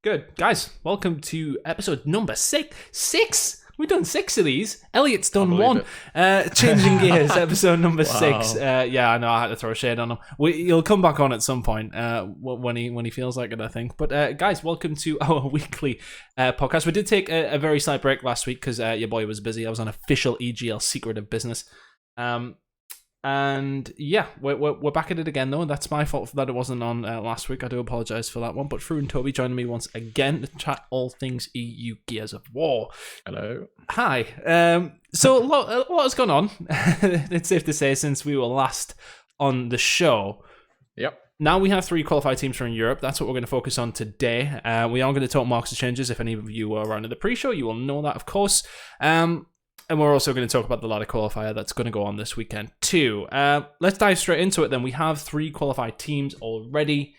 Good. Guys, welcome to episode number six. Six? We've done six of these. Elliot's done one. Changing Gears, episode number six. Yeah, I know, I had to throw a shade on him. He'll come back on at some point when he feels like it, I think. But guys, welcome to our weekly podcast. We did take a very slight break last week because your boy was busy. I was on official EGL secretive business. And yeah, we're back at it again though. That's my fault that it wasn't on last week. I do apologise for that one. But Frew and Toby joining me once again to chat all things EU Gears of War. Hello. Hi. So a lot has gone on. It's safe to say since we were last on the show. Yep. Now we have 3 qualified teams from Europe. That's what we're going to focus on today. We are going to talk Markza changes. If any of you were around at the pre-show, you will know that, of course. And we're also going to talk about the ladder qualifier that's going to go on this weekend too. Let's dive straight into it then. We have 3 qualified teams already.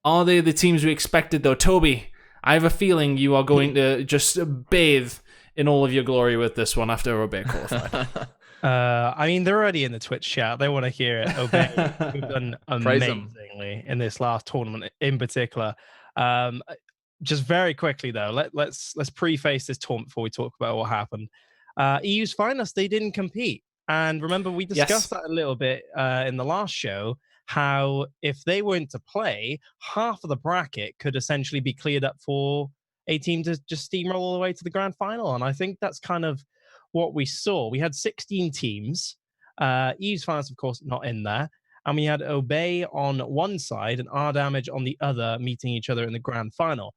Are they the teams we expected though? Toby, I have a feeling you are going to just bathe in all of your glory with this one after Obey qualified. I mean, they're already in the Twitch chat. They want to hear it. Obey, we've done amazingly in this last tournament in particular. Just very quickly though, let's preface this tournament before we talk about what happened. EU's finest, they didn't compete. And remember, we discussed that a little bit in the last show, how if they weren't to play, half of the bracket could essentially be cleared up for a team to just steamroll all the way to the grand final. And I think that's kind of what we saw. We had 16 teams. EU's finest, of course, not in there. And we had Obey on one side and R Damage on the other, meeting each other in the grand final.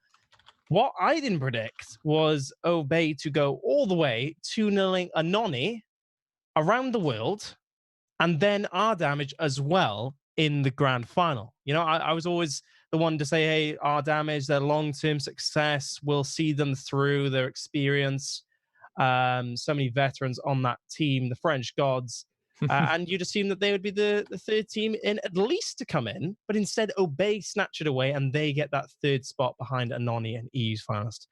What I didn't predict was Obey to go all the way 2-0ing Anoni around the world, and then R Damage as well in the grand final. You know, I was always the one to say, hey, R Damage, their long-term success, will see them through their experience. So many veterans on that team, the French gods. And you'd assume that they would be the third team in at least to come in, but instead Obey snatch it away and they get that third spot behind Anoni and EU's finest.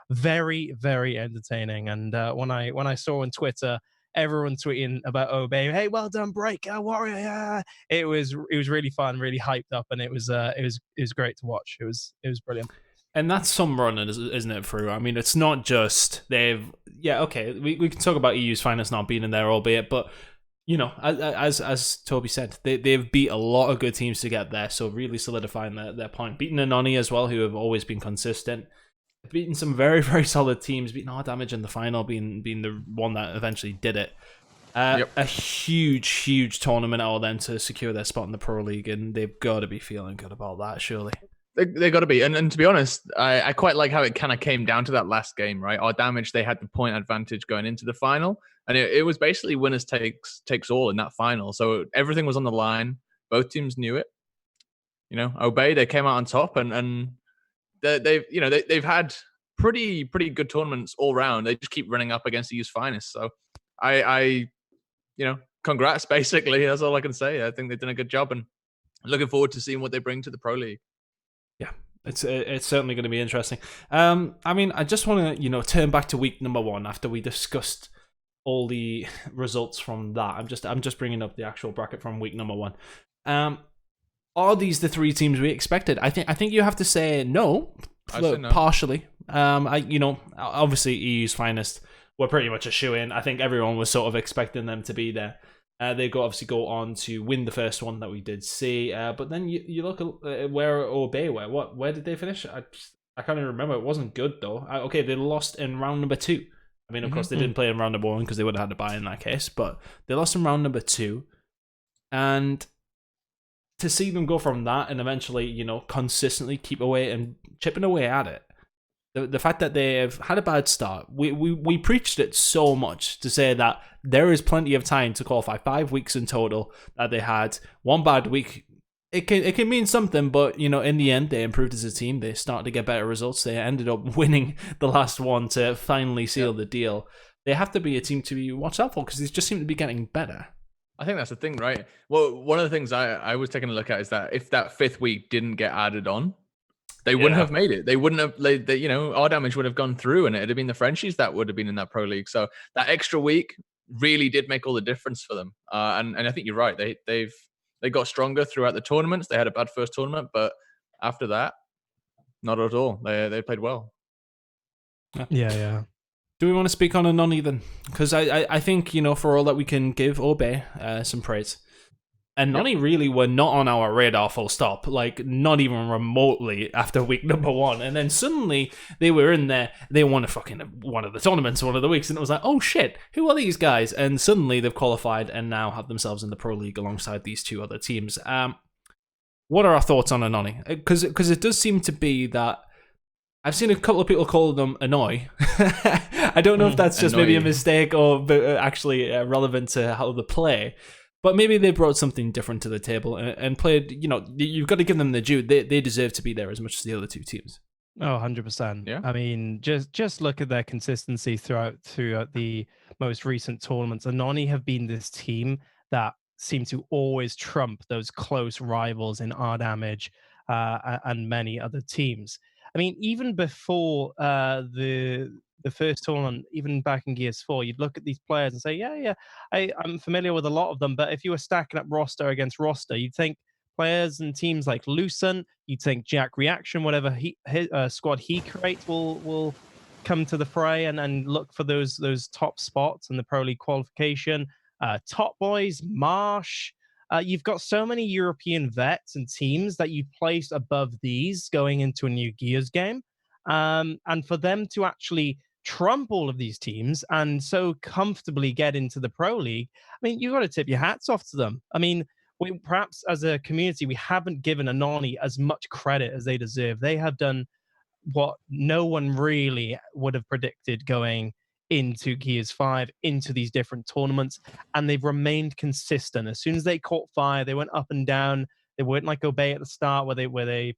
Very, very entertaining. And when I saw on Twitter everyone tweeting about Obey, hey, well done, Breaker Warrior! Yeah. It was really fun, really hyped up, and it was great to watch. It was brilliant. And that's some running, isn't it, Frew? I mean, it's not just we can talk about EU's finest not being in there, albeit, but you know, as Toby said, they've beat a lot of good teams to get there, so really solidifying their point. Beating Anoni as well, who have always been consistent. Beating some very, very solid teams. Beating R Damage in the final, being the one that eventually did it. A huge tournament out of them to secure their spot in the Pro League, and they've got to be feeling good about that, surely. They got to be. And to be honest, I quite like how it kind of came down to that last game, right? Our Damage, they had the point advantage going into the final. And it was basically winners takes all in that final. So everything was on the line. Both teams knew it. You know, Obey, they came out on top, and they've had pretty good tournaments all round. They just keep running up against the EU's finest. So I congrats, basically. That's all I can say. I think they've done a good job, and looking forward to seeing what they bring to the Pro League. Yeah, it's certainly going to be interesting. I mean, I just want to turn back to week number 1 after we discussed all the results from that. I'm just bringing up the actual bracket from week number 1. Are these the 3 teams we expected? I think you have to say no, partially. Obviously EU's finest were pretty much a shoe-in. I think everyone was sort of expecting them to be there. They obviously go on to win the first one that we did see. But then you look at where Obey were. Where did they finish? I can't even remember. It wasn't good though. Okay, they lost in round number 2. I mean, of course, they didn't play in round number 1 because they would have had to buy in that case. But they lost in round number 2. And to see them go from that and eventually, consistently keep away and chipping away at it. The fact that they've had a bad start, we preached it so much to say that there is plenty of time to qualify. 5 weeks in total that they had. One bad week, it can mean something, but in the end they improved as a team. They started to get better results. They ended up winning the last one to finally seal the deal. They have to be a team to be watched out for because they just seem to be getting better. I think that's the thing, right? Well, one of the things I was taking a look at is that if that 5th week didn't get added on, they wouldn't have made it. They wouldn't have, R Damage would have gone through, and it'd have been the Frenchies that would have been in that Pro League. So that extra week really did make all the difference for them. And I think you're right. They got stronger throughout the tournaments. They had a bad first tournament, but after that, not at all. They played well. Yeah. Do we want to speak on Anony then? Because I think, for all that we can give Obey some praise, Anony really were not on our radar full stop, like not even remotely after week number 1. And then suddenly they were in there, they won one of the tournaments one of the weeks, and it was like, oh shit, who are these guys? And suddenly they've qualified and now have themselves in the Pro League alongside these 2 other teams. What are our thoughts on Anony? Because it does seem to be that I've seen a couple of people call them Annoy. I don't know if that's just maybe a mistake or actually relevant to how they play. But maybe they brought something different to the table and played, you've got to give them the due. They deserve to be there as much as the other 2 teams. Oh, 100%. Yeah. I mean, just look at their consistency throughout the most recent tournaments. Anony have been this team that seem to always trump those close rivals in R damage and many other teams. I mean, even before the first tournament, even back in Gears 4, you'd look at these players and say, yeah, I'm familiar with a lot of them. But if you were stacking up roster against roster, you'd think players and teams like Lucent, you'd think Jack Reaction, whatever squad he creates will come to the fray and look for those top spots in the Pro League qualification. Top Boys, Marsh. You've got so many European vets and teams that you place above these going into a new Gears game. And for them to actually trump all of these teams and so comfortably get into the Pro League, I mean, you've got to tip your hats off to them. I mean, perhaps as a community, we haven't given Anony as much credit as they deserve. They have done what no one really would have predicted going into Gears 5, into these different tournaments, and they've remained consistent. As soon as they caught fire, they went up and down. They weren't like Obey at the start, where they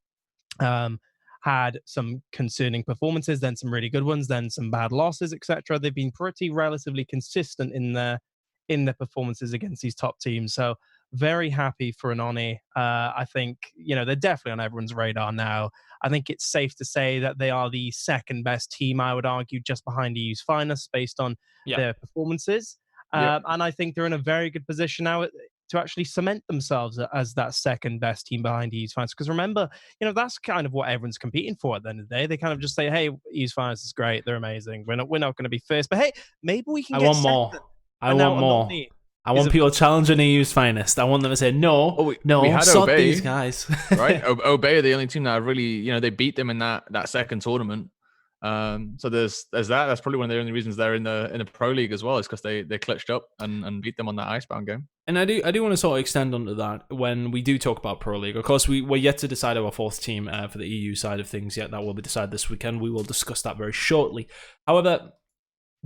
had some concerning performances, then some really good ones, then some bad losses, etc. They've been pretty relatively consistent in their performances against these top teams. So very happy for Anony. I think, they're definitely on everyone's radar now. I think it's safe to say that they are the second best team, I would argue, just behind EU's finest based on their performances. And I think they're in a very good position now to actually cement themselves as that second best team behind EU's finest. Because remember, that's kind of what everyone's competing for at the end of the day. They kind of just say, hey, EU's finest is great. They're amazing. We're not going to be first. But hey, maybe we can get want more. I want more. I want people challenging EU's finest. I want them to say, no, we had sod Obey, these guys. Right? Obey are the only team that really, they beat them in that second tournament. So there's that. That's probably one of the only reasons they're in the Pro League as well, is because they clutched up and beat them on that Icebound game. And I do want to sort of extend onto that when we do talk about Pro League. Of course, we're yet to decide our 4th team for the EU side of things yet. That will be decided this weekend. We will discuss that very shortly. However,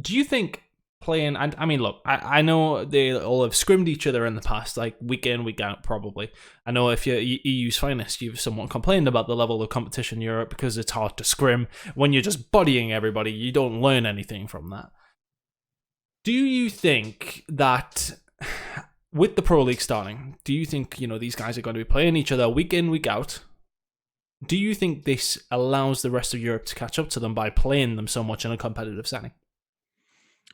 do you think playing, and I mean, look, I know they all have scrimmed each other in the past, like week in, week out, probably. I know if you're EU's finest, you've somewhat complained about the level of competition in Europe because it's hard to scrim. When you're just bodying everybody, you don't learn anything from that. Do you think that with the Pro League starting, do you think, these guys are going to be playing each other week in, week out? Do you think this allows the rest of Europe to catch up to them by playing them so much in a competitive setting?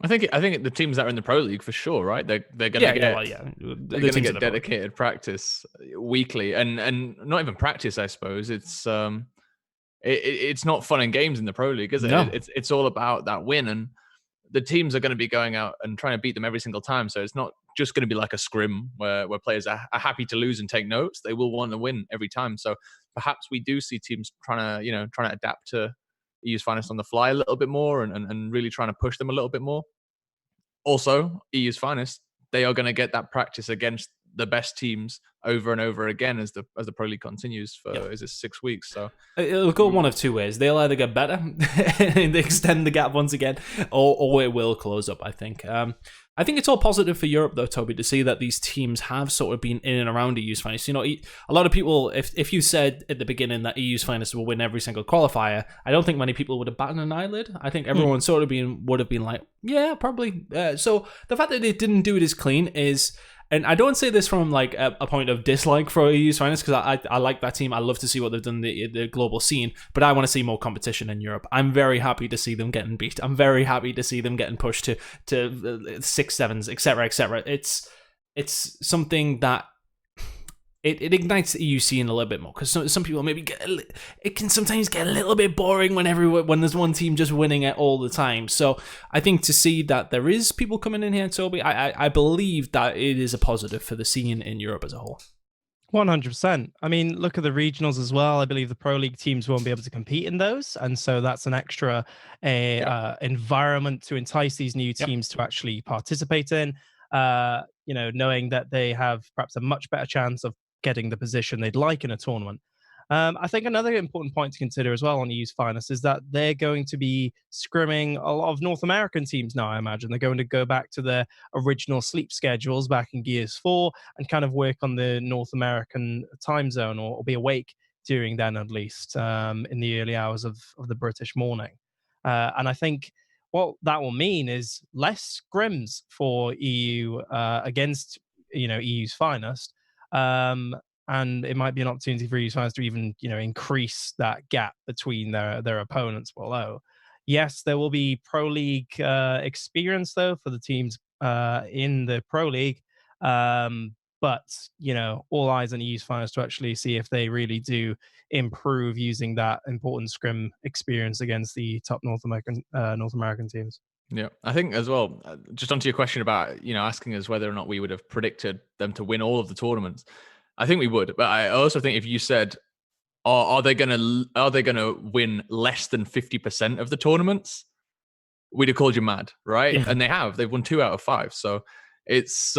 I think the teams that are in the Pro League, for sure, right? They're going to get dedicated practice weekly, and not even practice. I suppose it's not fun and games in the Pro League, is it? No. It's all about that win, and the teams are going to be going out and trying to beat them every single time. So it's not just going to be like a scrim where players are happy to lose and take notes. They will want to win every time. So perhaps we do see teams trying to adapt to EU's finest on the fly a little bit more and really trying to push them a little bit more. Also, EU's finest, they are going to get that practice against the best teams over and over again as the Pro League continues for is it 6 weeks. So it'll go one of two ways. They'll either get better and they extend the gap once again, or it will close up, I think. I think it's all positive for Europe, though, Toby, to see that these teams have sort of been in and around EU's finest. A lot of people, if you said at the beginning that EU's finest will win every single qualifier, I don't think many people would have batted an eyelid. I think everyone sort of would have been like, yeah, probably. So the fact that they didn't do it as clean is... And I don't say this from like a point of dislike for EU's finest, because I like that team. I love to see what they've done in the global scene, but I want to see more competition in Europe. I'm very happy to see them getting beat. I'm very happy to see them getting pushed to 6-7s, etc., etc. It's something that it ignites the EU scene a little bit more, because some people maybe it can sometimes get a little bit boring when there's one team just winning it all the time. So I think to see that there is people coming in here, Toby, I believe that it is a positive for the scene in Europe as a whole. 100%. I mean, look at the regionals as well. I believe the Pro League teams won't be able to compete in those. And so that's an extra environment to entice these new teams to actually participate in, knowing that they have perhaps a much better chance of getting the position they'd like in a tournament. I think another important point to consider as well on EU's finest is that they're going to be scrimming a lot of North American teams now, I imagine. They're going to go back to their original sleep schedules back in Gears 4 and kind of work on the North American time zone, or be awake during then, at least, in the early hours of the British morning. And I think what that will mean is less scrims for EU against EU's finest. And it might be an opportunity for EU's finest to even increase that gap between their opponents below. Yes, there will be Pro League experience though for the teams in the Pro League, but all eyes on EU's finest to actually see if they really do improve using that important scrim experience against the top North American teams. Yeah, I think as well, just onto your question about asking us whether or not we would have predicted them to win all of the tournaments. I think we would, but I also think if you said, are they gonna win less than 50% of the tournaments, we'd have called you mad, right? Yeah. And they've won 2 out of 5, so it's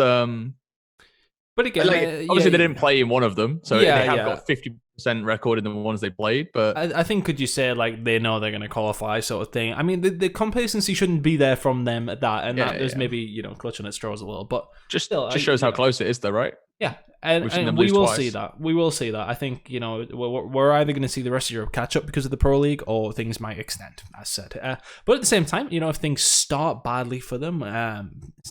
But again, obviously they didn't play in one of them, so they have got 50% record in the ones they played. But I think, could you say they know they're going to qualify, sort of thing? I mean, the complacency shouldn't be there from them at that, and that there's maybe clutching at straws a little, but just shows how close it is, though, right? Yeah, and we will see that. We will see that. I think we're either going to see the rest of Europe catch up because of the Pro League, or things might extend, as said. But at the same time, if things start badly for them,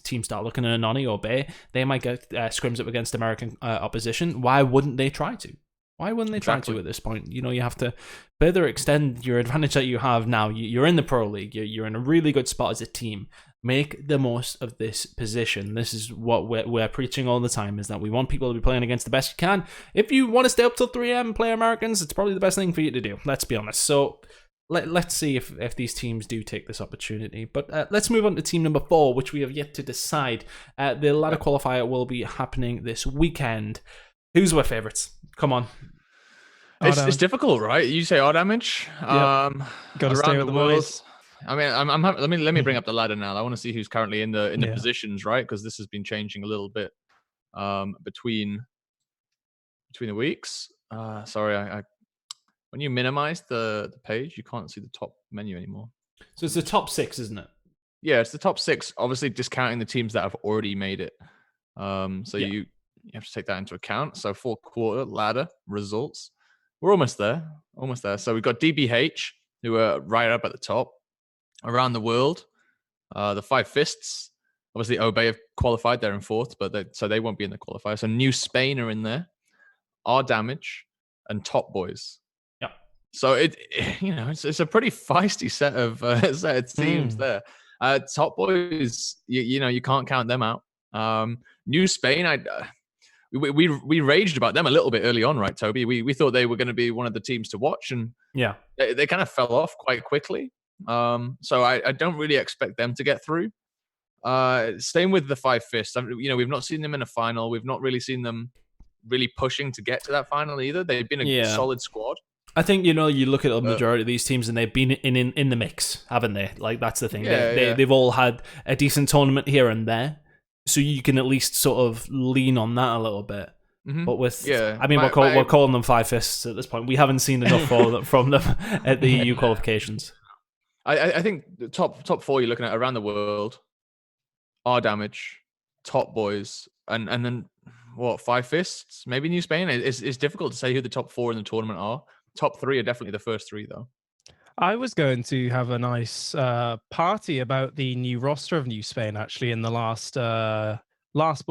teams start looking at a Nani or Bay, they might get scrims up against American opposition. Why wouldn't they try to? Why wouldn't they try to at this point? You have to further extend your advantage that you have now. You're in the Pro League. You're in a really good spot as a team. Make the most of this position. This is what we're preaching all the time, is that we want people to be playing against the best you can. If you want to stay up till 3 a.m. and play Americans, it's probably the best thing for you to do. Let's be honest. So let's see if these teams do take this opportunity. But let's move on to team number 4, which we have yet to decide. The ladder qualifier will be happening this weekend. Who's our favourites? Come on. It's difficult, right? You say R damage. Got to stay with the boys. I mean, I'm happy. Let me bring up the ladder now. I want to see who's currently in the positions, right? Because this has been changing a little bit between the weeks. Sorry, I when you minimize the page, you can't see the top menu anymore. So it's the top 6, isn't it? Yeah, it's the top 6. Obviously, discounting the teams that have already made it. So you have to take that into account. So 4th quarter ladder results. We're almost there. So we've got DBH, who are right up at the top. Around the world, the 5 Fists. Obviously, Obey have qualified. They're in 4th, but they won't be in the qualifier. So New Spain are in there. R Damage and Top Boys. Yeah. So it's a pretty feisty set of teams there. Top Boys, you can't count them out. New Spain, we raged about them a little bit early on, right, Toby? We thought they were going to be one of the teams to watch, and they kind of fell off quite quickly. So I don't really expect them to get through. Same with the 5 Fists. We've not seen them in a final. We've not really seen them really pushing to get to that final either. They've been a solid squad. I think you look at the majority of these teams, and they've been in the mix, haven't they? Like, that's the thing. They've all had a decent tournament here and there, so you can at least sort of lean on that a little bit. Mm-hmm. But we're calling them 5 Fists at this point. We haven't seen enough from them at the EU qualifications. I think the top 4 you're looking at around the world, R Damage, Top Boys, and then 5 Fists, maybe New Spain. It's difficult to say who the top 4 in the tournament are. Top 3 are definitely the first 3, though. I was going to have a nice party about the new roster of New Spain, actually, in the last but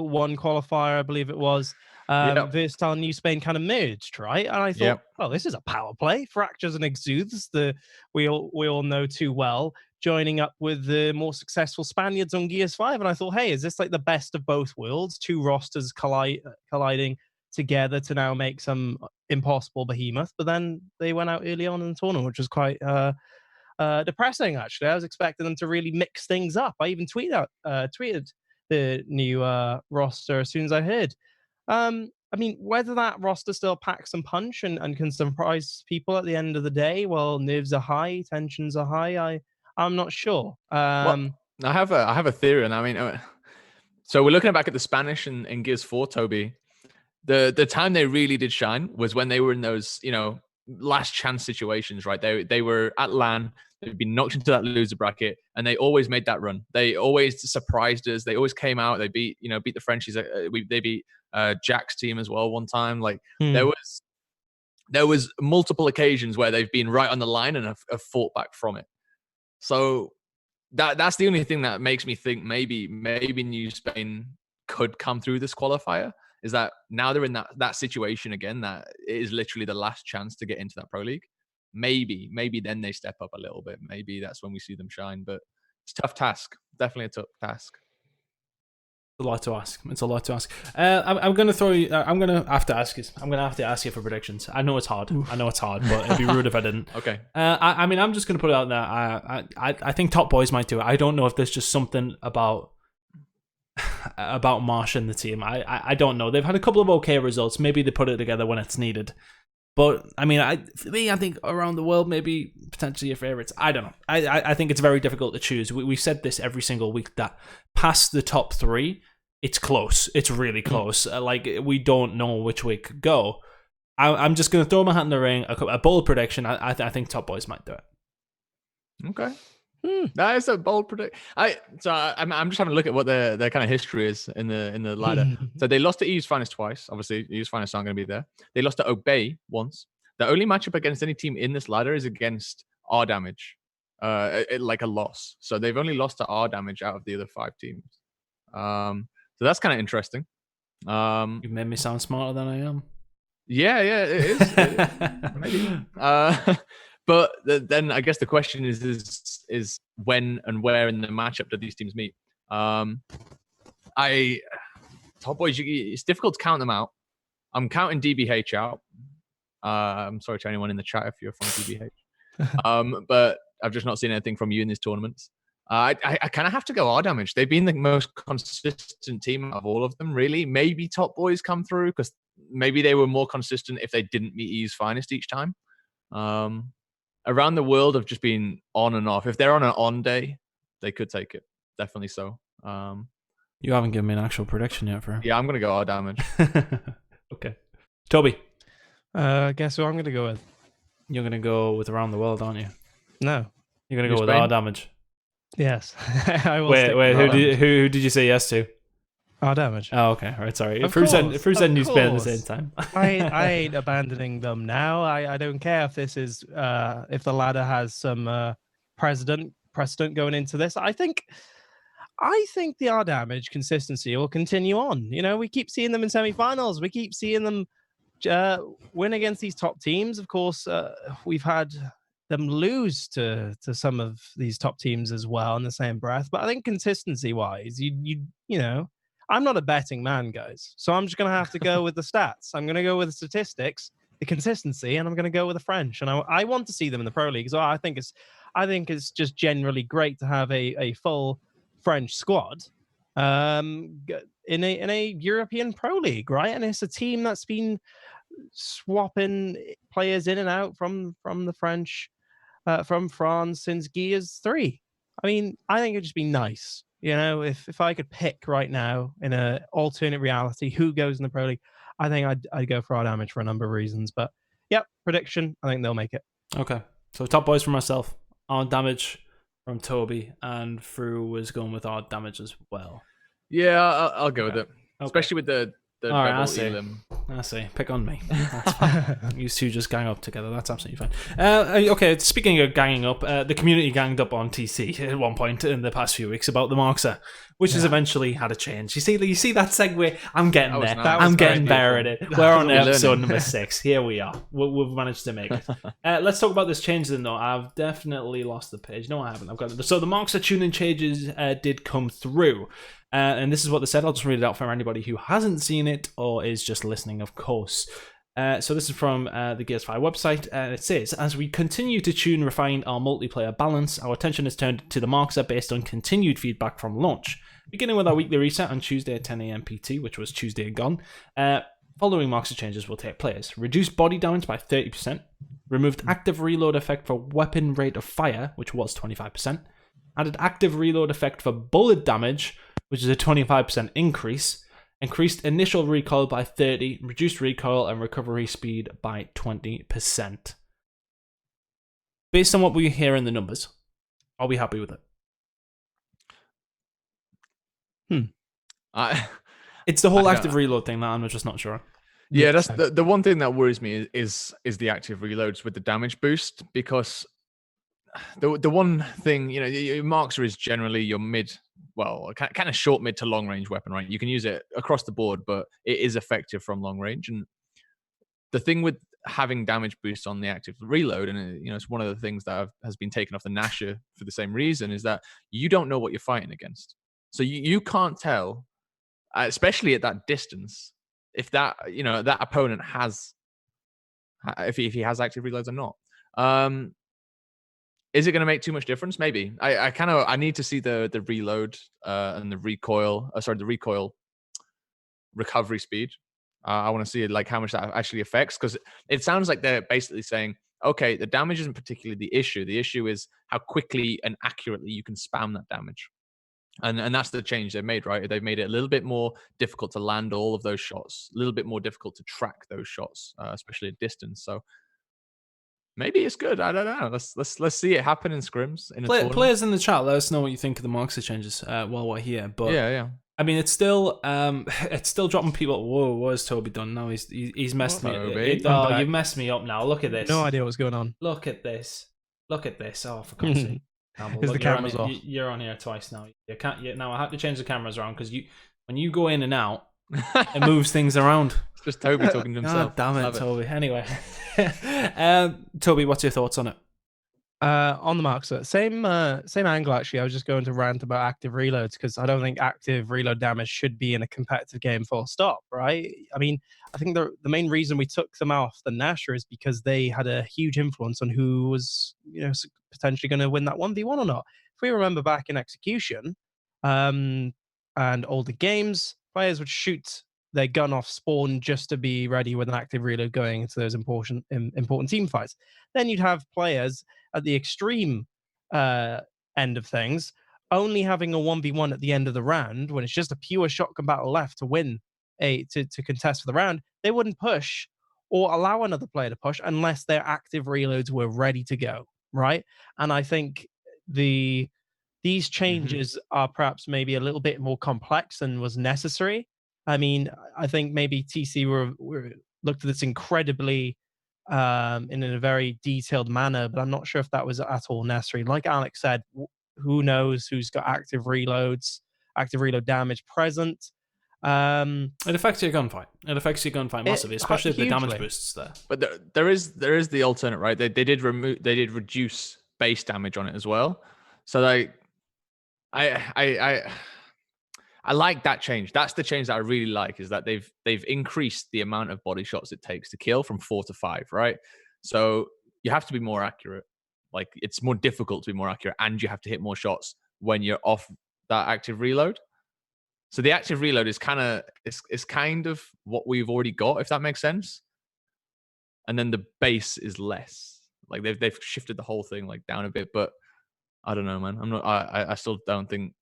one qualifier, I believe it was. Versatile New Spain kind of merged, right? And I thought, well, this is a power play. Fractures and Exudes, we all know too well, joining up with the more successful Spaniards on Gears 5. And I thought, hey, is this like the best of both worlds? 2 rosters colliding together to now make some impossible behemoth. But then they went out early on in the tournament, which was quite depressing, actually. I was expecting them to really mix things up. I even tweeted the new roster as soon as I heard. I mean, whether that roster still packs some punch and can surprise people at the end of the day, well, nerves are high, tensions are high. I'm not sure. Well, I have a theory, and I mean, so we're looking back at the Spanish and Gears 4, Toby. The time they really did shine was when they were in those, last chance situations, right? They were at LAN, they'd been knocked into that loser bracket, and they always made that run. They always surprised us. They always came out. They beat the Frenchies. They beat Jack's team as well one time. Like there was multiple occasions where they've been right on the line and have fought back from it. So that's the only thing that makes me think maybe New Spain could come through this qualifier, is that now they're in that situation again, that it is literally the last chance to get into that Pro League. Maybe then they step up a little bit. Maybe that's when we see them shine, but it's a tough task. Definitely a tough task. A lot to ask. It's a lot to ask. I'm going to throw you. I'm going to have to ask you for predictions. I know it's hard. Oof. I know it's hard, but it'd be rude if I didn't. Okay. I mean, I'm just going to put it out there. I think Top Boys might do it. I don't know if there's just something about Marsh and the team. I don't know. They've had a couple of okay results. Maybe they put it together when it's needed. But I mean, for me, I think around the world, maybe potentially your favorites. I don't know. I think it's very difficult to choose. We've said this every single week that past the top three, it's close. It's really close. Like we don't know which way it could go. I'm just going to throw my hat in the ring. A bold prediction. I think Top Boys might do it. Okay. That is a bold prediction. I'm just having a look at what their kind of history is in the ladder. So they lost to EU's Finest twice. Obviously, EU's Finest aren't going to be there. They lost to Obey once. The only matchup against any team in this ladder is against R Damage, like a loss. So they've only lost to R Damage out of the other 5 teams. So that's kind of interesting. You made me sound smarter than I am. Yeah, it is. Maybe. But then I guess the question is when and where in the matchup do these teams meet? Top Boys, it's difficult to count them out. I'm counting DBH out. I'm sorry to anyone in the chat if you're from DBH. But I've just not seen anything from you in these tournaments. I kind of have to go R Damage. They've been the most consistent team out of all of them, really. Maybe Top Boys come through because maybe they were more consistent if they didn't meet EU's Finest each time. Around the world have just been on and off. If they're on an on day, they could take it. Definitely so. You haven't given me an actual prediction yet, Frew. Yeah, I'm going to go R Damage. Okay. Toby. Guess who I'm going to go with? You're going to go with Around the World, aren't you? No. You're going to go with R Damage? Yes. I will. Wait, who did you say yes to? R Damage. Oh, okay. All right, sorry. Frew said New Spain at the same time. I ain't abandoning them now. I don't care if this is if the ladder has some precedent going into this. I think the R Damage consistency will continue on. We keep seeing them in semifinals. We keep seeing them win against these top teams. Of course, we've had them lose to some of these top teams as well in the same breath. But I think consistency wise, you know. I'm not a betting man, guys, so I'm just going to have to go with the stats. I'm going to go with the statistics, the consistency, and I'm going to go with the French. And I want to see them in the Pro League. So I think it's just generally great to have a full French squad in a European Pro League, right? And it's a team that's been swapping players in and out from the French, from France since Gears 3. I mean, I think it'd just be nice. If I could pick right now in an alternate reality who goes in the Pro League, I think I'd go for R Damage for a number of reasons. But yeah, prediction, I think they'll make it. Okay. So Top Boys for myself, R Damage from Toby, and Frew was going with R Damage as well. Yeah, I'll go with it. Okay. Especially with the all right, I see. Pick on me. That's fine. You two just gang up together. That's absolutely fine. Okay, speaking of ganging up, the community ganged up on TC at one point in the past few weeks about the Markza, which has eventually had a change. You see that segue? I'm getting there. Nice. I'm getting better at it. We're on episode learning. number 6. Here we are. We've managed to make it. Let's talk about this change then, though. I've definitely lost the page. No, I haven't. I've got it. So the Markza tuning changes did come through. And this is what they said. I'll just read it out for anybody who hasn't seen it or is just listening, of course. So this is from the Gears 5 website, and it says, as we continue to tune and refine our multiplayer balance, our attention is turned to the Markza based on continued feedback from launch. Beginning with our weekly reset on Tuesday at 10 a.m. PT, which was Tuesday and gone, following Markza changes will take place. Reduced body damage by 30%, removed active reload effect for weapon rate of fire, which was 25%, added active reload effect for bullet damage, which is a 25% increase, increased initial recoil by 30%, reduced recoil and recovery speed by 20%. Based on what we hear in the numbers, are we happy with it? It's the whole active reload thing that I'm just not sure. Yeah, that's the one thing that worries me is the active reloads with the damage boost, because the one thing, Markza is generally your kind of short, mid to long range weapon, right? You can use it across the board, but it is effective from long range. And the thing with having damage boost on the active reload, and it's one of the things that has been taken off the Nasher for the same reason, is that you don't know what you're fighting against. So you can't tell, especially at that distance, if that that opponent has, if he has active reloads or not. Is it going to make too much difference? Maybe. I need to see the reload and the recoil. The recoil recovery speed. I want to see like how much that actually affects, because it sounds like they're basically saying, okay, the damage isn't particularly the issue. The issue is how quickly and accurately you can spam that damage. And that's the change they've made, right? They've made it a little bit more difficult to land all of those shots, a little bit more difficult to track those shots, especially at distance. So maybe it's good. I don't know. Let's see it happen in scrims. Players in the chat, let us know what you think of the Markza changes while we're here. But yeah. I mean, it's still dropping people. Whoa, what has Toby done now? He's messed me. You've messed me up now. Look at this. No idea what's going on. Look at this. Oh, for God's sake. The camera's off. You're on here twice now. You can't. Now I have to change the cameras around because when you go in and out, it moves things around. It's just Toby talking to himself. God damn it, Toby. Anyway, Toby, what's your thoughts on it? On the Markza, same angle actually. I was just going to rant about active reloads because I don't think active reload damage should be in a competitive game full stop, right? I mean, I think the main reason we took them off the Nasher is because they had a huge influence on who was potentially going to win that 1v1 or not. If we remember back in Execution and older games, players would shoot their gun off spawn just to be ready with an active reload going into those important team fights. Then you'd have players at the extreme end of things only having a 1v1 at the end of the round when it's just a pure shotgun battle left to win to contest for the round. They wouldn't push or allow another player to push unless their active reloads were ready to go, right? And I think these changes are perhaps maybe a little bit more complex than was necessary. I mean, I think maybe TC were looked at this incredibly in a very detailed manner, but I'm not sure if that was at all necessary. Like Alex said, who knows who's got active reload damage present. It affects your gunfight. It affects your gunfight massively, especially if the damage boosts there. But there is the alternate, right? They did reduce base damage on it as well. So like, I like that change. That's the change that I really like, is that they've increased the amount of body shots it takes to kill from 4 to 5, right? So you have to be more accurate. Like, it's more difficult to be more accurate, and you have to hit more shots when you're off that active reload. So the active reload is kind of what we've already got, if that makes sense. And then the base is less. Like they've shifted the whole thing like down a bit, but I don't know, man. I still don't think.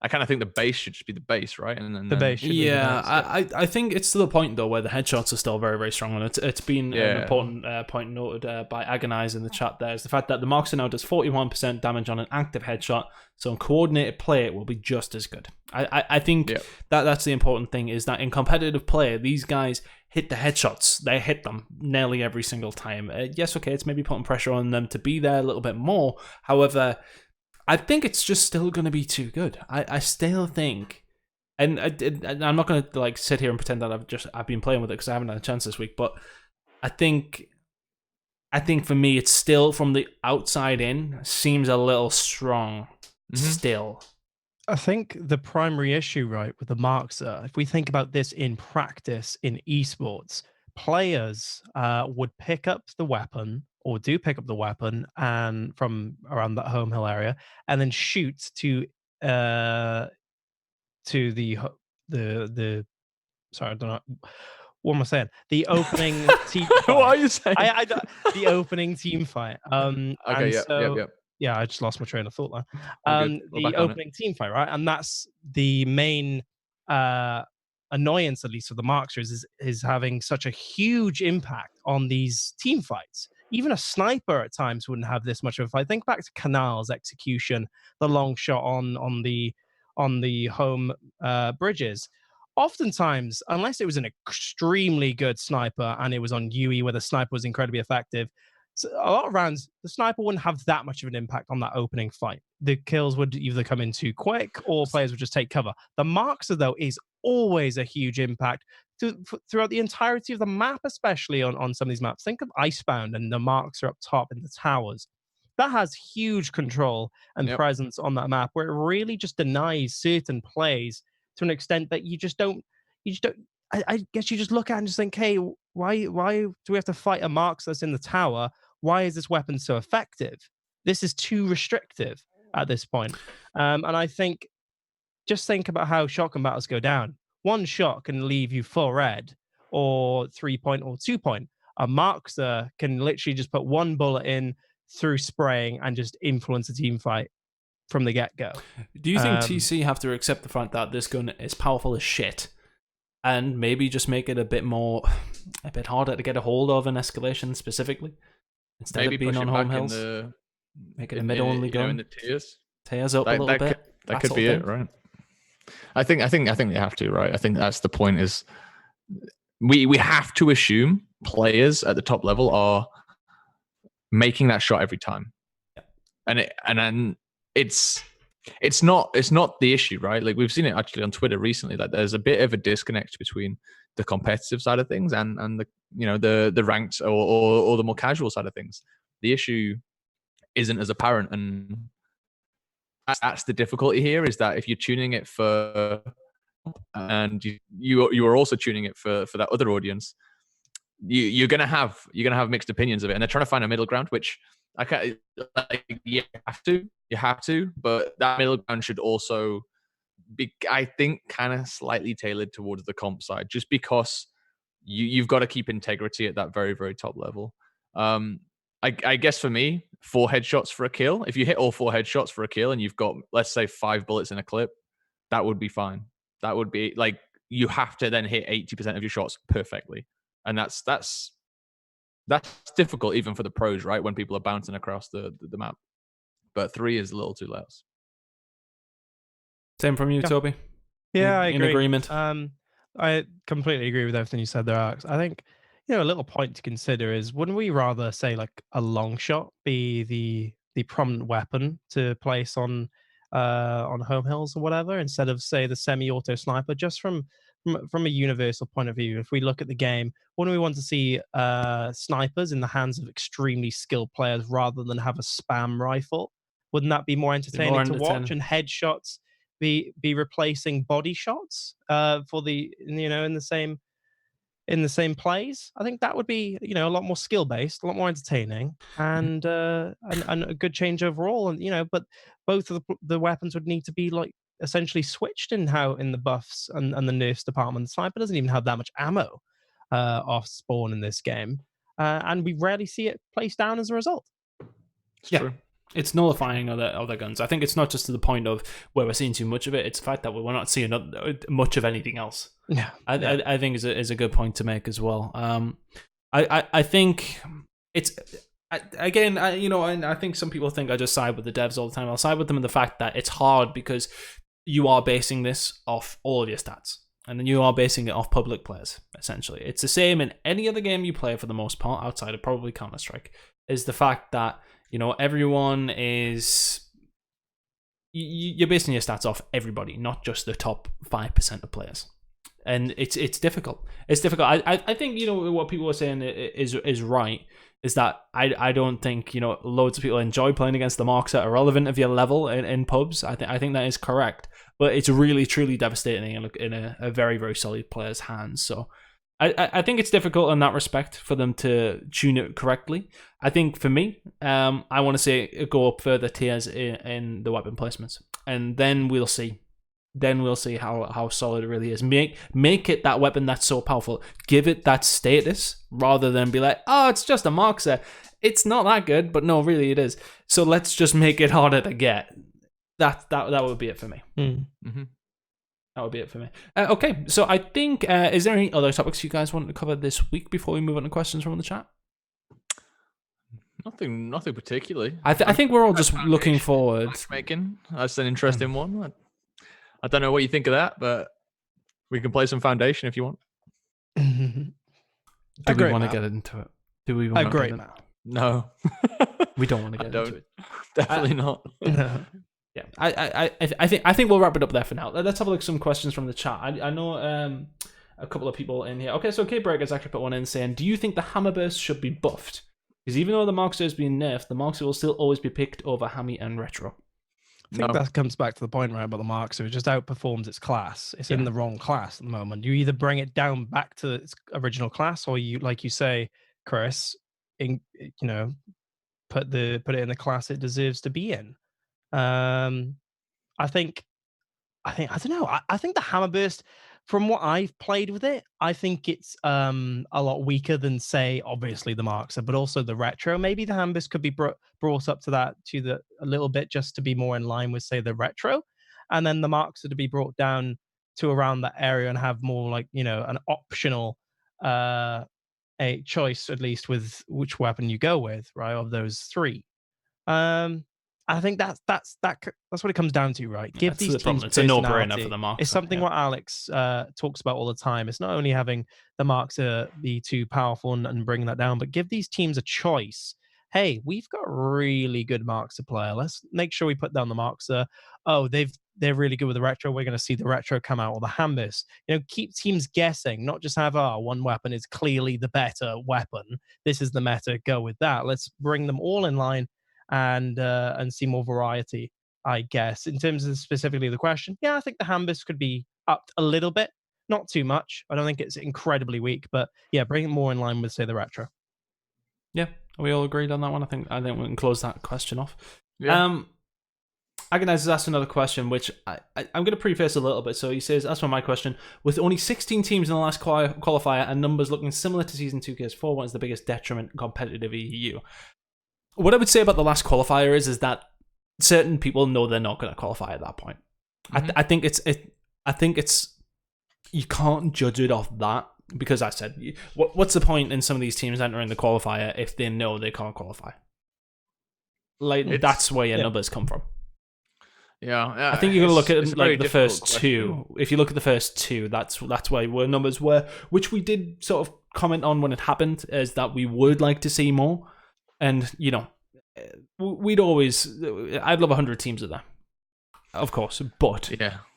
I kind of think the base should just be the base, right? And then the base should be the base. I think it's to the point, though, where the headshots are still very, very strong. And it's been an important point noted by Agonize in the chat there, is the fact that the Markza now does 41% damage on an active headshot. So in coordinated play, it will be just as good. I think that's the important thing, is that in competitive play, these guys hit the headshots. They hit them nearly every single time. Yes, okay, it's maybe putting pressure on them to be there a little bit more. However, I think it's just still going to be too good. I still think, and I'm not going to like sit here and pretend that I've been playing with it because I haven't had a chance this week. But I think for me, it's still from the outside in seems a little strong. Still, I think the primary issue, right, with the Markza, if we think about this in practice in esports, players would pick up the weapon or do pick up the weapon and from around that home hill area and then shoot to the sorry, I don't know what am I saying? The opening team fight. What are you saying? The opening team fight. Okay, and yep, so, yep. yeah, I just lost my train of thought there. All good. We're The back on it. opening team fight, right? And that's the main annoyance, at least for the Marksters, is having such a huge impact on these team fights. Even a sniper at times wouldn't have this much of a fight. Think back to Canal's execution, the long shot on the home bridges. Oftentimes, unless it was an extremely good sniper and it was on UE where the sniper was incredibly effective, so a lot of rounds, the sniper wouldn't have that much of an impact on that opening fight. The kills would either come in too quick or players would just take cover. The Markza, though, is always a huge impact throughout the entirety of the map, especially on some of these maps. Think of Icebound and the Markza up top in the towers. That has huge control and presence on that map where it really just denies certain plays to an extent that you just don't. I guess you just look at it and just think, hey, why do we have to fight a Markza that's in the tower? Why is this weapon so effective? This is too restrictive at this point. And I think, just think about how shotgun battles go down. One shot can leave you full red or 3-point or 2-point. A Markza can literally just put one bullet in through spraying and just influence a team fight from the get-go. Do you think TC have to accept the fact that this gun is powerful as shit and maybe just make it a bit harder to get a hold of in escalation specifically instead maybe of being on home hills? Make it a mid-only gun. In the tiers. Tears up a little bit. That could be it, right? I think they have to, right? I think that's the point. Is we have to assume players at the top level are making that shot every time, and it's not the issue, right? Like we've seen it actually on Twitter recently. Like there's a bit of a disconnect between the competitive side of things and the ranked or the more casual side of things. The issue isn't as apparent, and that's the difficulty here. Is that if you're tuning it for, and you are also tuning it for that other audience, you're gonna have mixed opinions of it, and they're trying to find a middle ground, which I can't. Like, you have to, but that middle ground should also be, I think, kind of slightly tailored towards the comp side, just because you've got to keep integrity at that very, very top level. I guess for me, 4 headshots for a kill. If you hit all 4 headshots for a kill and you've got, let's say, 5 bullets in a clip, that would be fine. That would be like, you have to then hit 80% of your shots perfectly, and that's difficult even for the pros, right? When people are bouncing across the map, but 3 is a little too less. Same from you, Toby. Yeah, I agree. In agreement. I completely agree with everything you said there, Alex. I think, a little point to consider is, wouldn't we rather say like a long shot be the prominent weapon to place on home hills or whatever, instead of say the semi-auto sniper? Just from a universal point of view, if we look at the game, wouldn't we want to see snipers in the hands of extremely skilled players rather than have a spam rifle? Wouldn't that be more entertaining to watch? And headshots be replacing body shots for the in the same plays? I think that would be a lot more skill based, a lot more entertaining, and a good change overall. And but both of the weapons would need to be like essentially switched in the buffs and the nerfs department. The sniper doesn't even have that much ammo off spawn in this game, and we rarely see it placed down as a result. It's true. It's nullifying other guns. I think it's not just to the point of where we're seeing too much of it. It's the fact that we're not seeing much of anything else. Yeah, I think is a good point to make as well. I think it's again, I think some people think I just side with the devs all the time. I'll side with them in the fact that it's hard because you are basing this off all of your stats, and then you are basing it off public players. Essentially, it's the same in any other game you play for the most part, outside of probably Counter-Strike. Is the fact that everyone is you're basing your stats off everybody, not just the top 5% of players. And it's difficult. It's difficult. I think, you know, what people are saying is right, is that I don't think, you know, loads of people enjoy playing against the Markza irrelevant of your level in pubs. I think that is correct. But it's really, truly devastating in a very, very solid player's hands. So I think it's difficult in that respect for them to tune it correctly. I think for me, I want to say go up further tiers in the weapon placements. And then we'll see. Then we'll see how solid it really is. Make it that weapon that's so powerful. Give it that status rather than be like, oh, it's just a Markza. It's not that good, but no, really it is. So let's just make it harder to get. That would be it for me. Mm-hmm. That would be it for me. Okay, so I think, is there any other topics you guys want to cover this week before we move on to questions from the chat? Nothing particularly. I think we're all just looking forward. Matchmaking, that's an interesting one. I don't know what you think of that, but we can play some Foundation if you want. Do we want to get into it? Do we want to get into it? No. We don't want to get into it. Definitely not. No. Yeah, I think we'll wrap it up there for now. Let's have a look at some questions from the chat. I know a couple of people in here. Okay, so K-Breaker's actually put one in saying, do you think the Hammer Burst should be buffed? Because even though the Markza has been nerfed, the Markza will still always be picked over Hammy and Retro. I think that comes back to the point, right, about the Markza. It just outperforms its class. It's in the wrong class at the moment. You either bring it down back to its original class, or you, like you say, Chris, put it in the class it deserves to be in. I think I don't know. I think the Hammer Burst, from what I've played with it, I think it's a lot weaker than, say, obviously the Markza, but also the Retro. Maybe the Hammer Burst could be brought up to a little bit, just to be more in line with, say, the Retro, and then the Markza to be brought down to around that area and have more like, an optional a choice, at least, with which weapon you go with, right, of those three. I think that's what it comes down to, right? Give these teams it's a no-brainer for the Markza. It's something what Alex talks about all the time. It's not only having the Markza be too powerful and bring that down, but give these teams a choice. Hey, we've got a really good Markza player. Let's make sure we put down the Markza. Oh, they're really good with the Retro. We're going to see the Retro come out, or the Hambus. Keep teams guessing, not just have, one weapon is clearly the better weapon. This is the meta. Go with that. Let's bring them all in line and see more variety, I guess. In terms of specifically the question, yeah, I think the Hambus could be upped a little bit, not too much. I don't think it's incredibly weak, but yeah, bring it more in line with, say, the Retro. Yeah, are we all agreed on that one? I think we can close that question off. Yeah. Agonize has asked another question, which I'm going to preface a little bit. So he says, as for my question, with only 16 teams in the last qualifier and numbers looking similar to Season 2 KS4, what is the biggest detriment in competitive EU? What I would say about the last qualifier is that certain people know they're not going to qualify at that point. Mm-hmm. I think it's you can't judge it off that, because I said, what's the point in some of these teams entering the qualifier if they know they can't qualify? That's where your numbers come from. Yeah, I think you're going to look at like the first two. If you look at the first two, that's where numbers were, which we did sort of comment on when it happened, is that we would like to see more. And, I'd love 100 teams of that, of course, but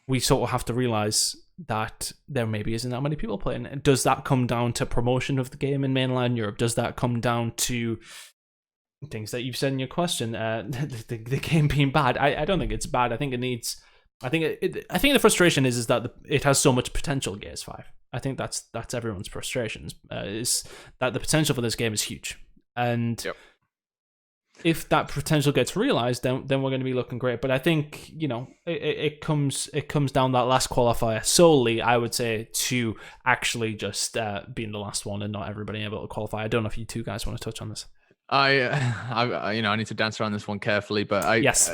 we sort of have to realize that there maybe isn't that many people playing. Does that come down to promotion of the game in mainland Europe? Does that come down to things that you've said in your question? The game being bad? I don't think it's bad. I think it needs. I think the frustration is that it has so much potential. GS5. I think that's everyone's frustrations. Is that the potential for this game is huge, and. Yep. If that potential gets realized, then we're going to be looking great. But I think it comes down that last qualifier solely, I would say, to actually just being the last one and not everybody able to qualify. I don't know if you two guys want to touch on this. I need to dance around this one carefully, but yes,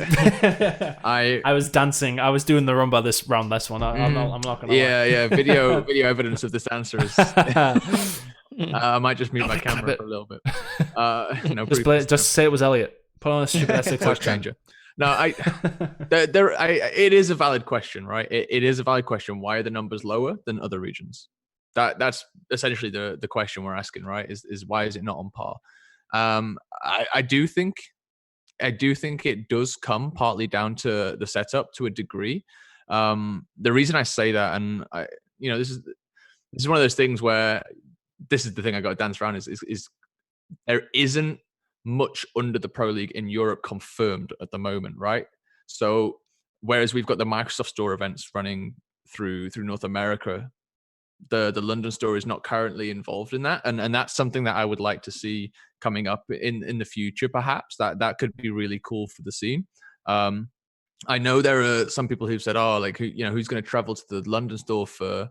I was dancing. I was doing the rumba this one. I'm not gonna. Yeah. Video evidence of this answer is. I might just mute my camera for a little bit. Just say it was Elliot. Put on a stupid S6 changer. No, it is a valid question, right? It is a valid question. Why are the numbers lower than other regions? That's essentially the question we're asking, right? Is why is it not on par? I do think I do think it does come partly down to the setup to a degree. The reason I say that, and this is one of those things where this is the thing I got to dance around is there isn't much under the Pro League in Europe confirmed at the moment, right? So whereas we've got the Microsoft Store events running through North America, the London store is not currently involved in that, and that's something that I would like to see coming up in the future. Perhaps that could be really cool for the scene. I know there are some people who've said, "Oh, like who's going to travel to the London store for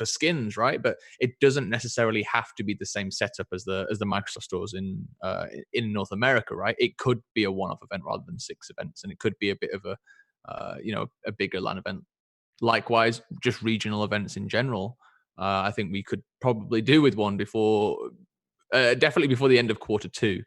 skins, right?" But it doesn't necessarily have to be the same setup as the Microsoft stores in North America, right? It could be a one-off event rather than 6 events, and it could be a bit of a bigger LAN event. Likewise, just regional events in general. I think we could probably do with one before, definitely before the end of Q2,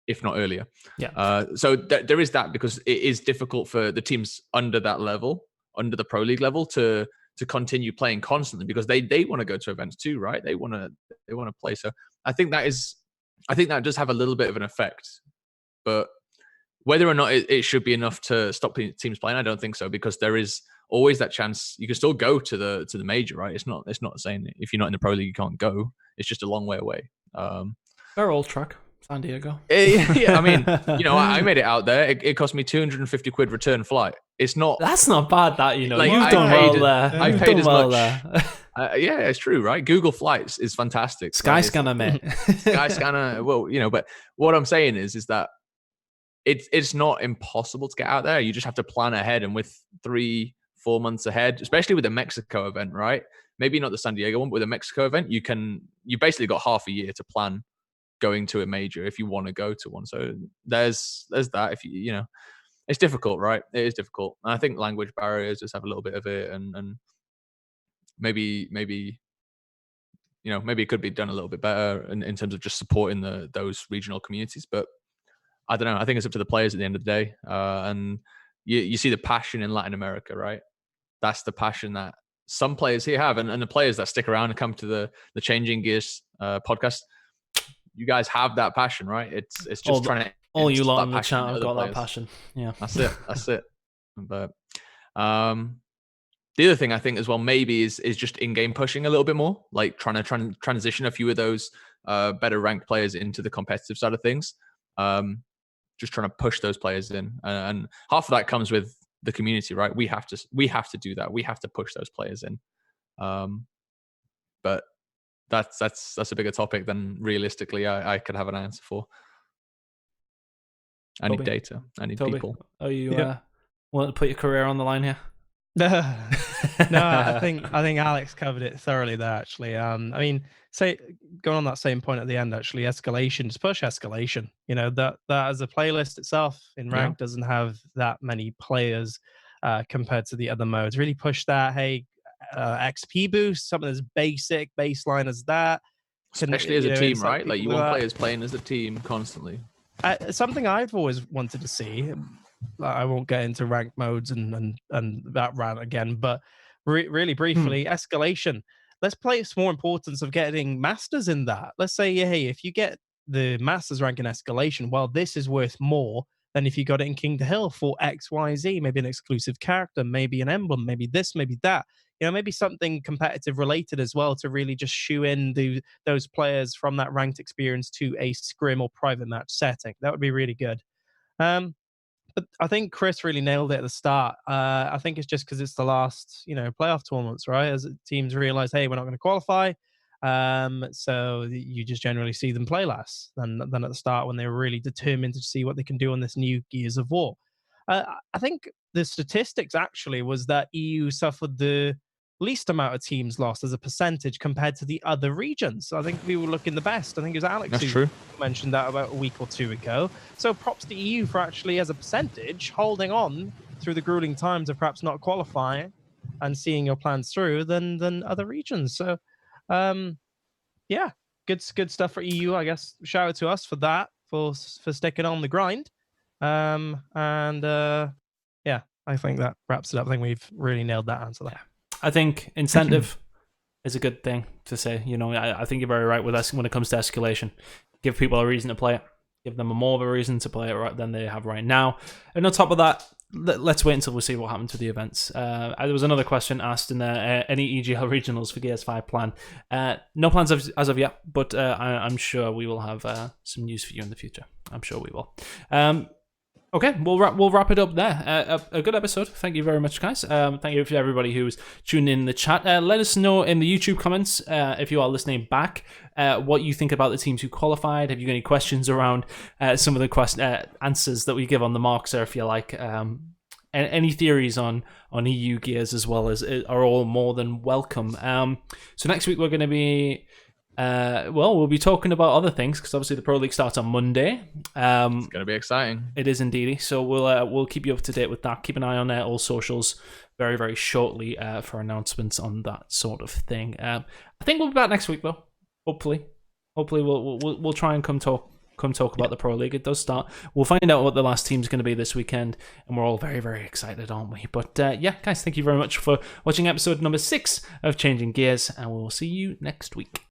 if not earlier. Yeah. So there is that, because it is difficult for the teams under that level, under the Pro League level, to continue playing constantly, because they want to go to events too, right? They want to play. So I think that does have a little bit of an effect, but whether or not it should be enough to stop teams playing, I don't think so, because there is always that chance you can still go to the major, right? It's not saying that if you're not in the Pro League you can't go. It's just a long way away. They're old track, San Diego. Yeah, I mean, I made it out there. It cost me 250 quid return flight. It's not. That's not bad. That you've done well there. I paid as much. Yeah, it's true, right? Google Flights is fantastic. Skyscanner, mate. Skyscanner. Well, but what I'm saying is that it's not impossible to get out there. You just have to plan ahead, and with 3-4 months ahead, especially with the Mexico event, right? Maybe not the San Diego one, but with the Mexico event, you basically got half a year to plan going to a major if you want to go to one. So there's that. If it's difficult, right? It is difficult. And I think language barriers just have a little bit of it, and maybe it could be done a little bit better in terms of just supporting those regional communities. But I don't know. I think it's up to the players at the end of the day. And you see the passion in Latin America, right? That's the passion that some players here have, and the players that stick around and come to the Changing Gears podcast. You guys have that passion, right? It's just trying to. All you lot in the chat have got that passion. Yeah, that's it. But the other thing I think as well maybe is just in-game pushing a little bit more, like trying to transition a few of those better ranked players into the competitive side of things. Just trying to push those players in, and half of that comes with the community, right? We have to do that. We have to push those players in. But that's a bigger topic than realistically I could have an answer for. I need data. I need people. Are you want to put your career on the line here? No, I think Alex covered it thoroughly there. Actually, I mean, going on that same point at the end. Actually, escalation, just push escalation. That as a playlist itself in rank doesn't have that many players compared to the other modes. Really push that. Hey, XP boost, something as basic baseline as that. Especially as a team, right? Like you want players playing as a team constantly. Something I've always wanted to see. I won't get into ranked modes and that rant again, but really briefly, escalation. Let's place more importance of getting masters in that. Let's say, hey, if you get the masters rank in escalation, well, this is worth more than if you got it in King to Hill for XYZ, maybe an exclusive character, maybe an emblem, maybe this, maybe that. Maybe something competitive related as well to really just shoe in those players from that ranked experience to a scrim or private match setting. That would be really good. But I think Chris really nailed it at the start. I think it's just because it's the last, playoff tournaments, right? As teams realize, hey, we're not going to qualify. So you just generally see them play less than at the start when they were really determined to see what they can do on this new Gears of War. I think the statistics actually was that EU suffered the least amount of teams lost as a percentage compared to the other regions. I think we were looking the best. I think it was Alex who mentioned that about a week or two ago. So props to EU for actually, as a percentage, holding on through the grueling times of perhaps not qualifying and seeing your plans through than other regions. So, good stuff for EU, I guess. Shout out to us for that, for sticking on the grind. I think that wraps it up. I think we've really nailed that answer there. I think incentive is a good thing to say. I think you're very right with us when it comes to escalation. Give people a reason to play it. give them more of a reason to play it than they have right now. And on top of that, let's wait until we see what happens with the events. There was another question asked in there, any EGL regionals for Gears 5 plan? No plans as of yet, but I'm sure we will have some news for you in the future. I'm sure we will. Okay, we'll wrap it up there. A good episode. Thank you very much, guys. Thank you for everybody who's tuned in the chat. Let us know in the YouTube comments if you are listening back what you think about the teams who qualified. Have you got any questions around some of the answers that we give on the Markza? If you like, any theories on EU Gears as well as are all more than welcome. So next week we're going to be. We'll be talking about other things because obviously the Pro League starts on Monday. It's going to be exciting. It is indeed. So we'll keep you up to date with that. Keep an eye on all socials very, very shortly for announcements on that sort of thing. I think we'll be back next week though. Hopefully we'll try and come talk about the Pro League. It does start. We'll find out what the last team's going to be this weekend, and we're all very, very excited, aren't we? But yeah, guys, thank you very much for watching episode number 6 of Changing Gears, and we'll see you next week.